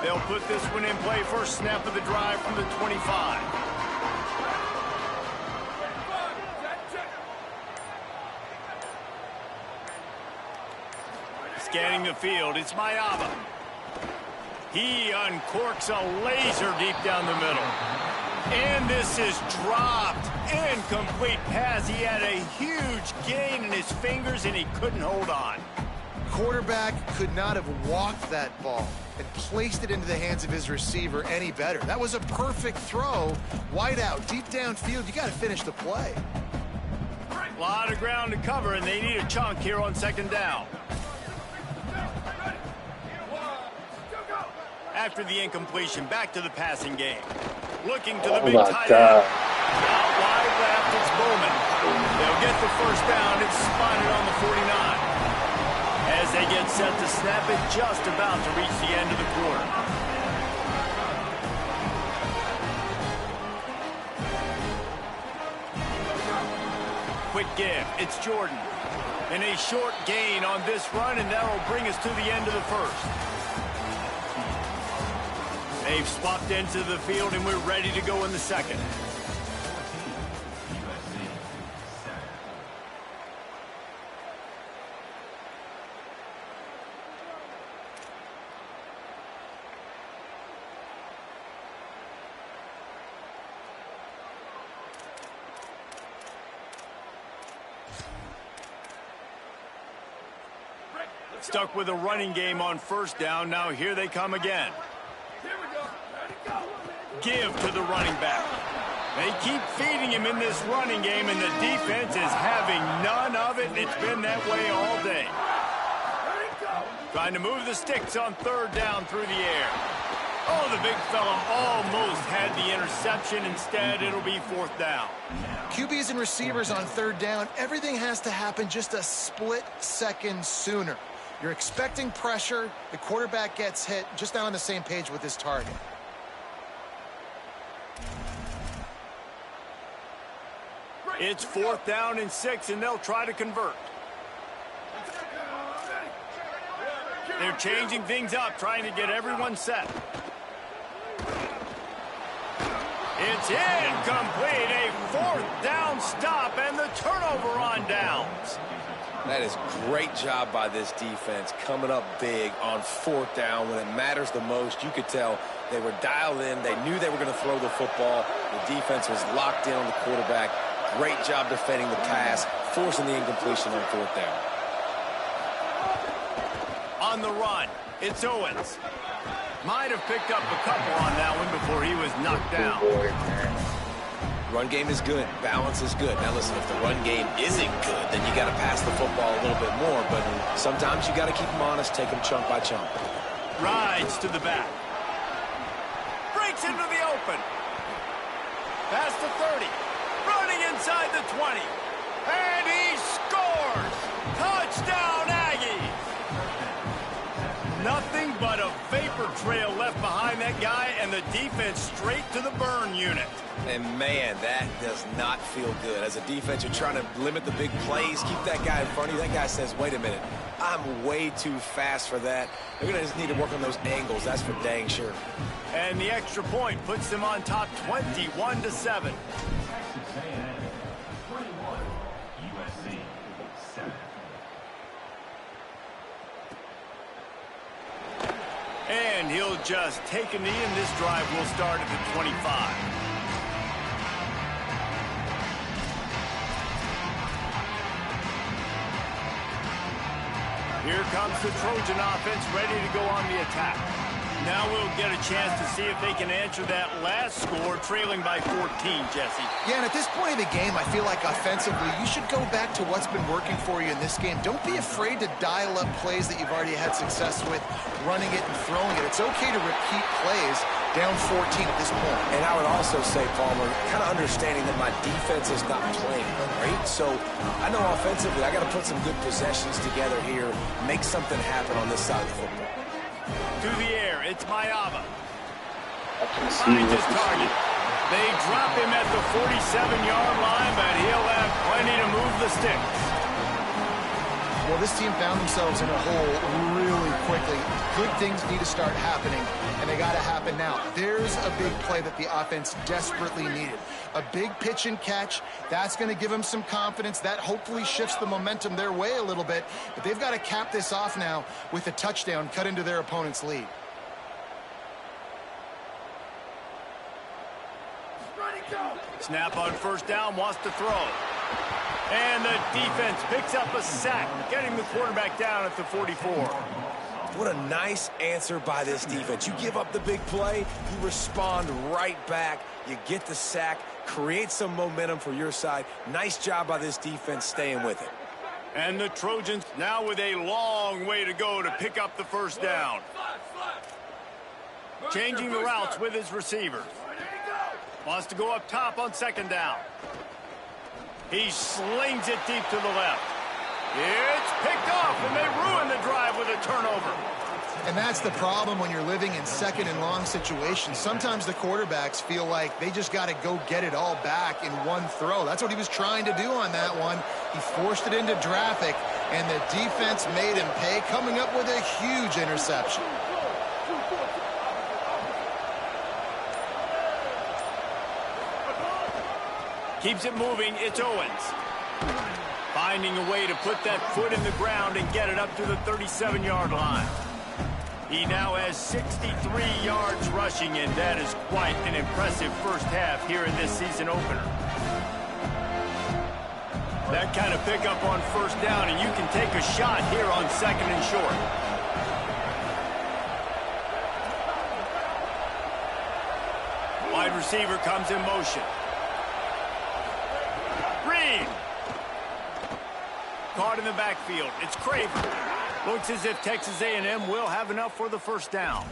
They'll put this one in play first snap of the drive from the 25. Scanning the field, it's Maiava. He uncorks a laser deep down the middle. And this is dropped. Incomplete pass. He had a huge gain in his fingers, and he couldn't hold on. Quarterback could not have walked that ball and placed it into the hands of his receiver any better. That was a perfect throw. Wide out, deep downfield. You got to finish the play. A lot of ground to cover, and they need a chunk here on second down. After the incompletion, back to the passing game. Looking to the big tight end. Out wide left, it's Bowman. They'll get the first down. It's spotted on the 49. As they get set to snap it, just about to reach the end of the quarter. Quick give, it's Jordan. And a short gain on this run, and that'll bring us to the end of the first. They've swapped into the field, and we're ready to go in the second. Stuck with a running game on first down. Now here they come again. Give to the running back. They keep feeding him in this running game, and the defense is having none of it, and it's been that way all day. Trying to move the sticks on third down through the air. Oh, the big fella almost had the interception. Instead, it'll be fourth down. QBs and receivers on third down, everything has to happen just a split second sooner. You're expecting pressure, the quarterback gets hit, just not on the same page with his target. It's fourth down and 6, and they'll try to convert. They're changing things up, trying to get everyone set. It's incomplete, a fourth down stop, and the turnover on downs. That is great job by this defense, coming up big on fourth down when it matters the most. You could tell they were dialed in. They knew they were going to throw the football. The defense was locked in on the quarterback. Great job defending the pass, forcing the incompletion on fourth down. On the run, it's Owens. Might have picked up a couple on that one before he was knocked down. Run game is good. Balance is good. Now listen, if the run game isn't good, then you got to pass the football a little bit more. But sometimes you got to keep them honest, take them chunk by chunk. Rides to the back. Breaks into the open. Past the 30. Running inside the 20. And he scores! Touchdown, Aggies! Nothing but a vapor trail left behind that guy, and the defense straight to the burn unit. And, man, that does not feel good. As a defense, you're trying to limit the big plays, keep that guy in front of you. That guy says, wait a minute, I'm way too fast for that. They're going to just need to work on those angles. That's for dang sure. And the extra point puts them on top 21-7. And he'll just take a knee, and this drive will start at the 25. Here comes the Trojan offense ready to go on the attack. Now we'll get a chance to see if they can answer that last score, trailing by 14, Jesse. Yeah, and at this point in the game, I feel like offensively, you should go back to what's been working for you in this game. Don't be afraid to dial up plays that you've already had success with, running it and throwing it. It's okay to repeat plays down 14 at this point. And I would also say, Palmer, kind of understanding that my defense is not playing great. So I know offensively, I got to put some good possessions together here, make something happen on this side of the football. To the air, it's Maiava. Finds his target. They drop him at the 47-yard line, but he'll have plenty to move the sticks. Well, this team found themselves in a hole really quickly. Good things need to start happening, and they got to happen now. There's a big play that the offense desperately needed. A big pitch and catch. That's going to give them some confidence. That hopefully shifts the momentum their way a little bit. But they've got to cap this off now with a touchdown cut into their opponent's lead. Snap on first down, wants to throw. And the defense picks up a sack, getting the quarterback down at the 44. What a nice answer by this defense. You give up the big play, you respond right back, you get the sack, create some momentum for your side. Nice job by this defense staying with it. And the Trojans now with a long way to go to pick up the first down. Changing the routes with his receivers. Wants to go up top on second down. He slings it deep to the left. It's picked off, and they ruin the drive with a turnover. And that's the problem when you're living in second and long situations. Sometimes the quarterbacks feel like they just got to go get it all back in one throw. That's what he was trying to do on that one. He forced it into traffic, and the defense made him pay, coming up with a huge interception. Keeps it moving, it's Owens. Finding a way to put that foot in the ground and get it up to the 37-yard line. He now has 63 yards rushing, and that is quite an impressive first half here in this season opener. That kind of pickup on first down, and you can take a shot here on second and short. Wide receiver comes in motion. Reed. Caught in the backfield. It's Craven. Looks as if Texas A&M will have enough for the first down.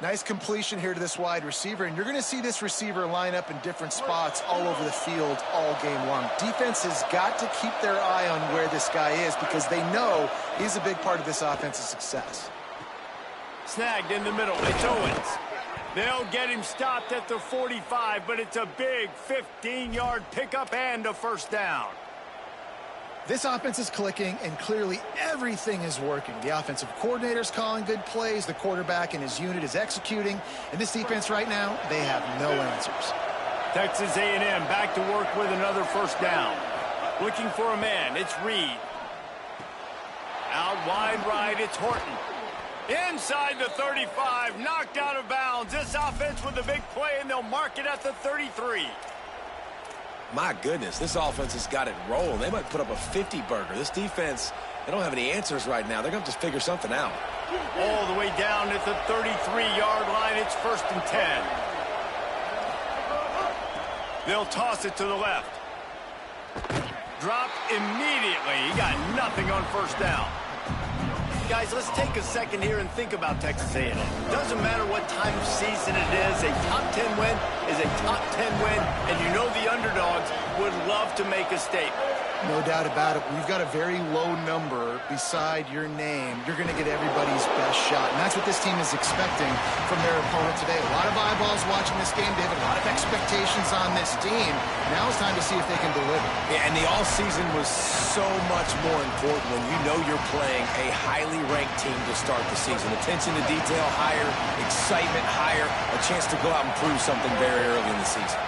Nice completion here to this wide receiver, and you're going to see this receiver line up in different spots all over the field all game long. Defense has got to keep their eye on where this guy is because they know he's a big part of this offense's success. Snagged in the middle. It's Owens. They'll get him stopped at the 45, but it's a big 15-yard pickup and a first down. This offense is clicking, and clearly everything is working. The offensive coordinator's calling good plays. The quarterback and his unit is executing. And this defense right now, they have no answers. Texas A&M back to work with another first down. Looking for a man. It's Reed. Out wide right, it's Horton. Inside the 35, knocked out of bounds. This offense with a big play, and they'll mark it at the 33. My goodness, this offense has got it rolling. They might put up a 50-burger. This defense, they don't have any answers right now. They're going to have to figure something out. All the way down at the 33-yard line, it's 1st and 10. They'll toss it to the left. Dropped immediately. He got nothing on first down. Guys, let's take a second here and think about Texas A&M. Doesn't matter what time of season it is, a top 10 win is a top 10 win, and you know the underdogs would love to make a statement. No doubt about it. When you've got a very low number beside your name, you're going to get everybody's best shot. And that's what this team is expecting from their opponent today. A lot of eyeballs watching this game. They have a lot of expectations on this team. Now it's time to see if they can deliver. Yeah, and the all-season was so much more important when you know you're playing a highly ranked team to start the season. Attention to detail higher, excitement higher, a chance to go out and prove something very early in the season.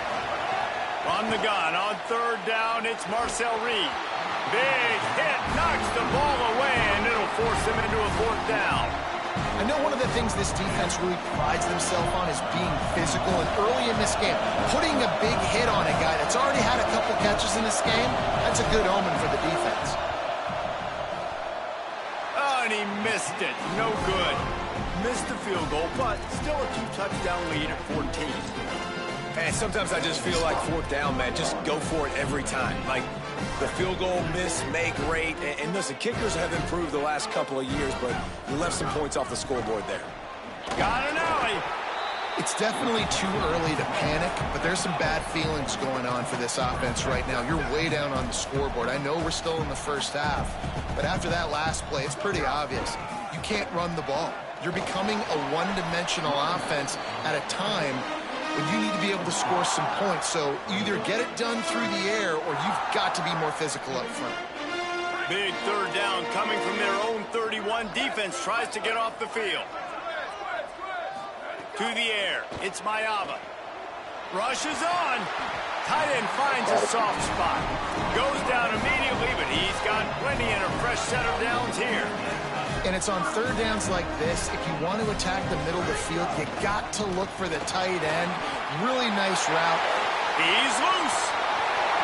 On the gun, on third down, it's Marcel Reed. Big hit, knocks the ball away, and it'll force them into a fourth down. I know one of the things this defense really prides themselves on is being physical, and early in this game, putting a big hit on a guy that's already had a couple catches in this game, that's a good omen for the defense. Oh, and he missed it. No good. Missed the field goal, but still a 2-touchdown lead at 14. And sometimes I just feel like fourth down, man. Just go for it every time. Like the field goal, miss, make, rate. And listen, kickers have improved the last couple of years, but you left some points off the scoreboard there. Got an alley. It's definitely too early to panic, but there's some bad feelings going on for this offense right now. You're way down on the scoreboard. I know we're still in the first half, but after that last play, it's pretty obvious. You can't run the ball. You're becoming a one-dimensional offense at a time when you need to be able to score some points. So either get it done through the air or you've got to be more physical up front. Big third down coming from their own 31. Defense tries to get off the field. To the air. It's Maiava. Rushes on. Tight end finds a soft spot. Goes down immediately, but he's got plenty and a fresh set of downs here. And it's on third downs like this. If you want to attack the middle of the field, you got to look for the tight end. Really nice route. He's loose.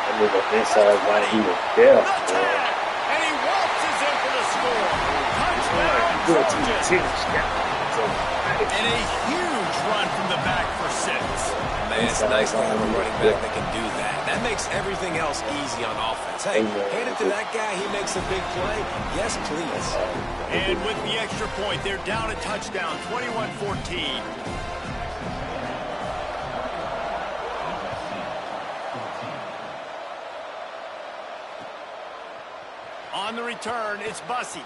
And with the inside line, he was there. And he waltzes in for the score. Touchdown, Trojans. And a huge run from the back for 6. Man, it's nice to have a running back that can do that. That makes everything else easy on offense. Hey, hand it to that guy. He makes a big play. Yes, please. And with the extra point, they're down a touchdown, 21-14. On the return, it's Bussey.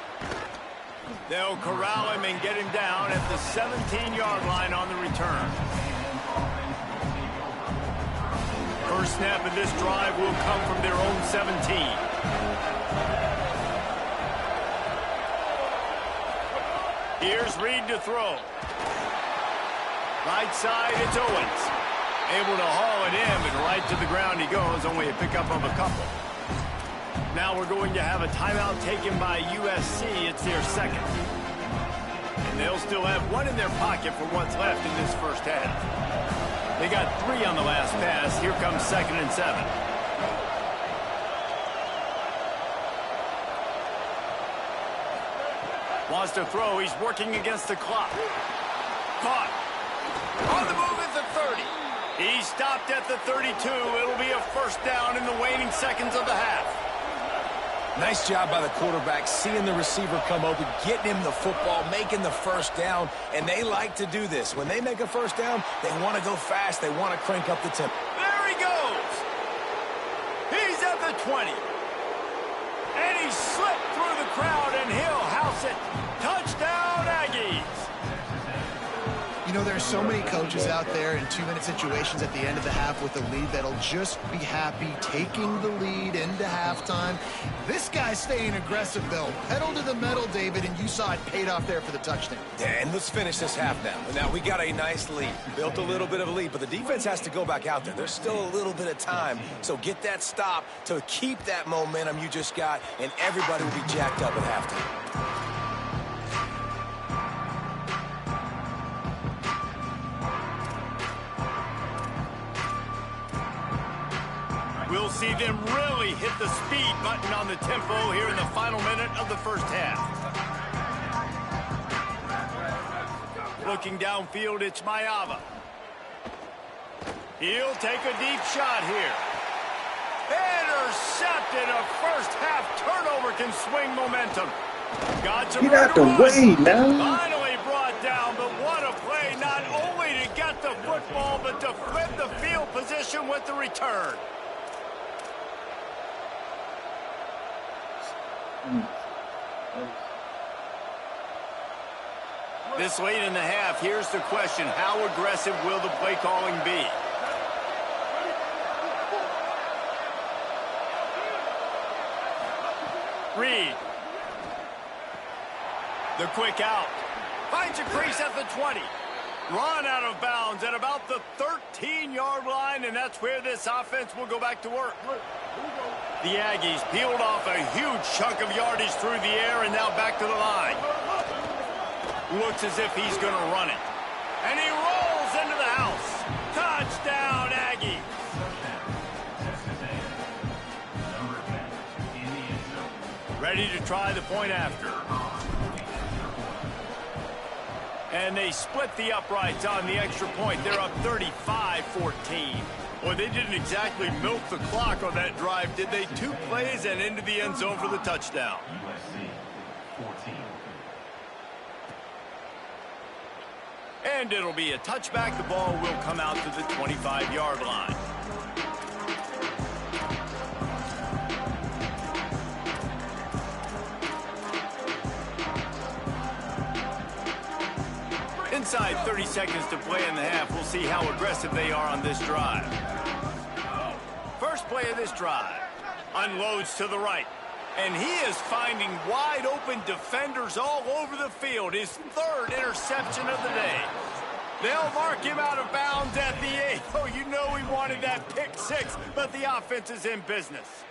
They'll corral him and get him down at the 17-yard line on the return. First snap of this drive will come from their own 17. Here's Reed to throw. Right side, it's Owens. Able to haul it in, but right to the ground he goes, only a pickup of a couple. Now we're going to have a timeout taken by USC. It's their second. And they'll still have one in their pocket for what's left in this first half. They got 3 on the last pass. Here comes 2nd and 7. Wants to throw. He's working against the clock. Caught. On the move at the 30. He stopped at the 32. It'll be a first down in the waning seconds of the half. Nice job by the quarterback, seeing the receiver come open, getting him the football, making the first down, and they like to do this. When they make a first down, they want to go fast. They want to crank up the tempo. There he goes. He's at the 20. And he slipped through the crowd, and he'll house it. Touchdown, Aggies. You know, there's so many coaches out there in 2-minute situations at the end of the half with the lead that'll just be happy taking the lead into halftime. This guy's staying aggressive, though. Pedal to the metal, David, and you saw it paid off there for the touchdown. Yeah, and let's finish this half now. Now, we got a nice lead. Built a little bit of a lead, but the defense has to go back out there. There's still a little bit of time, so get that stop to keep that momentum you just got, and everybody will be jacked up at halftime. We'll see them really hit the speed button on the tempo here in the final minute of the first half. Looking downfield, it's Maiava. He'll take a deep shot here. Intercepted. A first half turnover can swing momentum. Got some Get out the way now. Finally brought down, but what a play, not only to get the football, but to flip the field position with the return. This late in the half, here's the question. How aggressive will the play calling be? Reed. The quick out. Finds a crease at the 20. Run out of bounds at about the 13-yard line, and that's where this offense will go back to work. The Aggies peeled off a huge chunk of yardage through the air and now back to the line. Looks as if he's going to run it. And he rolls into the house. Touchdown, Aggies. Ready to try the point after. And they split the uprights on the extra point. They're up 35-14. Well, they didn't exactly milk the clock on that drive, did they? 2 plays and into the end zone for the touchdown. And it'll be a touchback. The ball will come out to the 25-yard line. Inside 30 seconds to play in the half. We'll see how aggressive they are on this drive. First play of this drive. Unloads to the right. And he is finding wide-open defenders all over the field. His third interception of the day. They'll mark him out of bounds at the 8. Oh, you know he wanted that pick 6, but the offense is in business.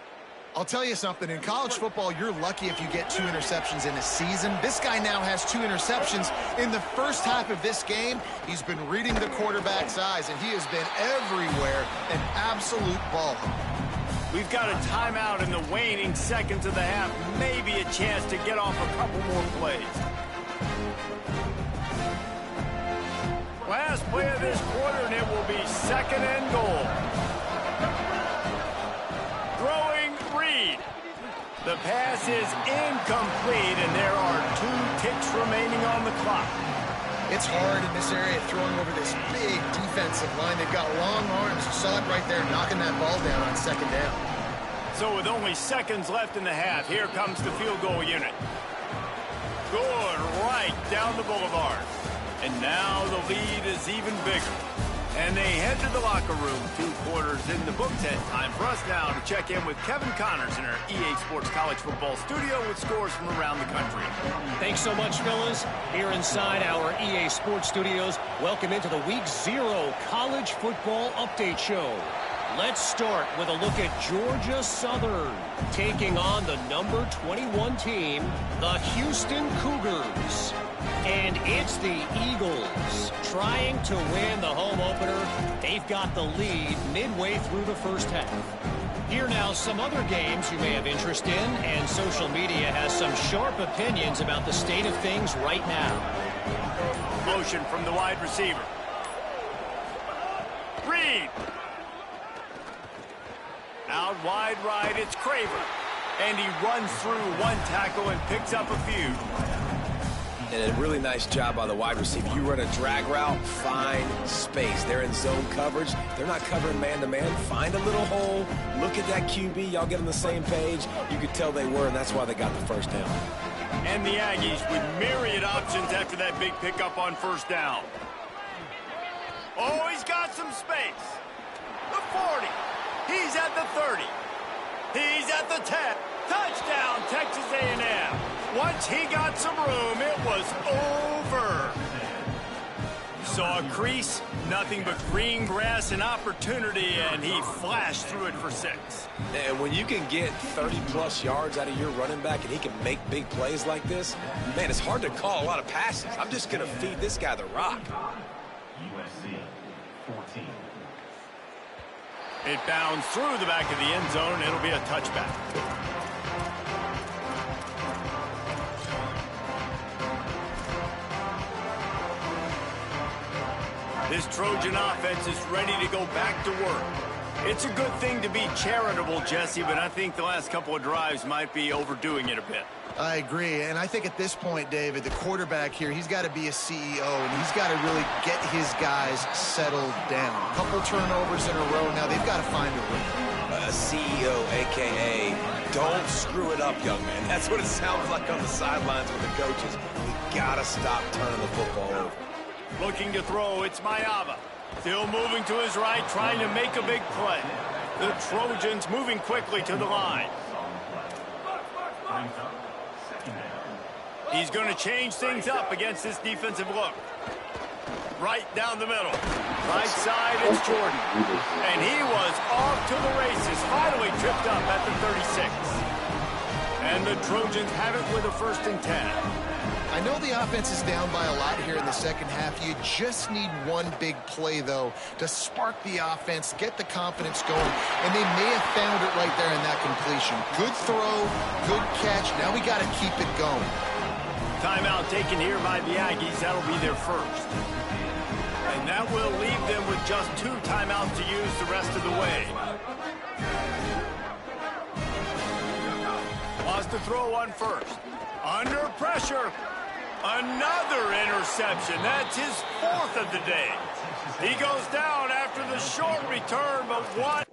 I'll tell you something. In college football, you're lucky if you get 2 interceptions in a season. This guy now has 2 interceptions. In the first half of this game, he's been reading the quarterback's eyes, and he has been everywhere, an absolute ball hawk. We've got a timeout in the waning seconds of the half. Maybe a chance to get off a couple more plays. Last play of this quarter, and it will be 2nd and goal. Throwing Reed. The pass is incomplete, and there are 2 ticks remaining on the clock. It's hard in this area throwing over this big defensive line. They've got long arms. You saw it right there, knocking that ball down on 2nd down. So with only seconds left in the half, here comes the field goal unit. Good right down the boulevard. And now the lead is even bigger. And they head to the locker room. 2 quarters in the books. And time for us now to check in with Kevin Connors in our EA Sports College Football studio with scores from around the country. Thanks so much, fellas. Here inside our EA Sports studios, welcome into the Week 0 College Football Update Show. Let's start with a look at Georgia Southern taking on the number 21 team, the Houston Cougars. And it's the Eagles trying to win the home opener. They've got the lead midway through the first half. Here now, some other games you may have interest in, and social media has some sharp opinions about the state of things right now. Motion from the wide receiver. Reed. Out wide right, it's Craver. And he runs through 1 tackle and picks up a few. And a really nice job by the wide receiver. You run a drag route, find space. They're in zone coverage. They're not covering man-to-man. Find a little hole. Look at that QB. Y'all get on the same page. You could tell they were, and that's why they got the first down. And the Aggies with myriad options after that big pickup on 1st down. Oh, he's got some space. The 40. He's at the 30. He's at the 10. Touchdown, Texas A&M. Once he got some room, it was over. Saw a crease, nothing but green grass and opportunity, and he flashed through it for 6. And when you can get 30-plus yards out of your running back and he can make big plays like this, man, it's hard to call a lot of passes. I'm just going to feed this guy the rock. USC 14. It bounds through the back of the end zone. It'll be a touchback. This Trojan offense is ready to go back to work. It's a good thing to be charitable, Jesse, but I think the last couple of drives might be overdoing it a bit. I agree, and I think at this point, David, the quarterback here, he's got to be a CEO, and he's got to really get his guys settled down. A couple turnovers in a row now. They've got to find a rhythm. A CEO, a.k.a. don't screw it up, young man. That's what it sounds like on the sidelines with the coaches. We got to stop turning the football over. Looking to throw, it's Mayava. Still moving to his right, trying to make a big play. The Trojans moving quickly to the line. He's going to change things up against this defensive look. Right down the middle. Right side, it's Jordan. And he was off to the races. Finally tripped up at the 36. And the Trojans have it with a 1st and 10. I know the offense is down by a lot here in the second half. You just need one big play, though, to spark the offense, get the confidence going, and they may have found it right there in that completion. Good throw, good catch. Now we got to keep it going. Timeout taken here by the Aggies. That'll be their first. And that will leave them with just 2 timeouts to use the rest of the way. Lost the throw on 1st. Under pressure. Another interception. That's his 4th of the day. He goes down after the short return, but what?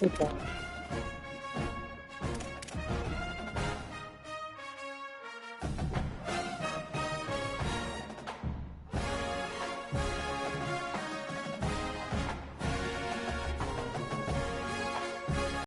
Goodbye.